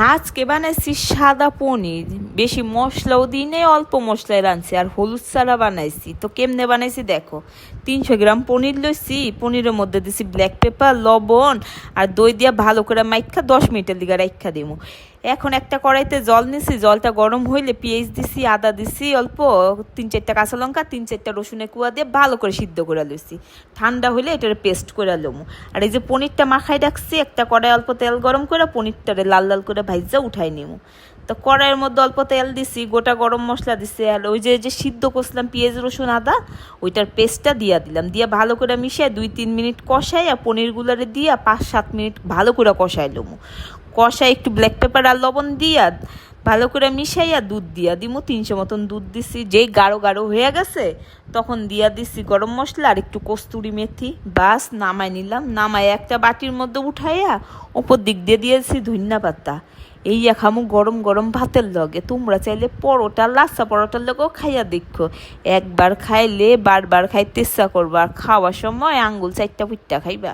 আজকে বানাইছি সাদা পনির, বেশি মশলাও দিই নাই, অল্প মশলায় রাঁধছি আর হলুদ ছাড়া বানাইছি। তো কেমনে বানাইছি দেখো। 300 গ্রাম পনির লইছি, পনিরের মধ্যে দিছি ব্ল্যাক পেপার, লবণ আর দই দিয়া ভালো করে মাইখা 10 মিনিটের দিকে রাইখা দিমু। এখন একটা কড়াইতে জল নিছি, জলটা গরম হইলে পেঁয়াজ দিছি, আদা দিছি অল্প, 3-4টা কাঁচা লঙ্কা, 3-4টা রসুনের কুয়া দিয়ে ভালো করে সিদ্ধ করে লইছি। ঠান্ডা হইলে এটার পেস্ট করে লমু। আর এই যে পনিরটা মাখাই রাখছি, একটা কড়াই অল্প তেল গরম করে পনিরটারে লাল লাল করে ভাইজা উঠাই নিমু। তো কড়াইয়ের মধ্যে অল্প তেল দিছি, গোটা গরম মশলা দিছি, আর ওই যে সিদ্ধ করছিলাম পেঁয়াজ রসুন আদা, ওইটার পেস্টটা দিয়া দিলাম। দিয়া ভালো করে মিশিয়ে 2-3 মিনিট কষাই, আর পনিরগুলারে দিয়া 5-7 মিনিট ভালো করে কষাই লমু। কষাই একটু ব্ল্যাক পেপার আর লবণ দিয়া ভালো করে মিশাইয়া দুধ দিয়া দিমু। 300 মতন দুধ দিছি, যেই গাঢ় গাঢ় হয়ে গেছে তখন দিয়া দিছি গরম মশলা আর একটু কস্তুরি মেথি। বাস নামাই নিলাম। নামাই একটা বাটির মধ্যে উঠাইয়া ওপর দিক দিয়ে দিয়েছি ধনিয়া পাতা। এই খামু গরম গরম ভাতের লগে। তোমরা চাইলে পরোটা, লাচ্ছা পরোটার লগেও খাইয়া দেখো। একবার খাইলে বারবার খাইতে ইচ্ছা করবা, আর খাওয়ার সময় আঙ্গুল 4টা পুইট্টা খাইবা।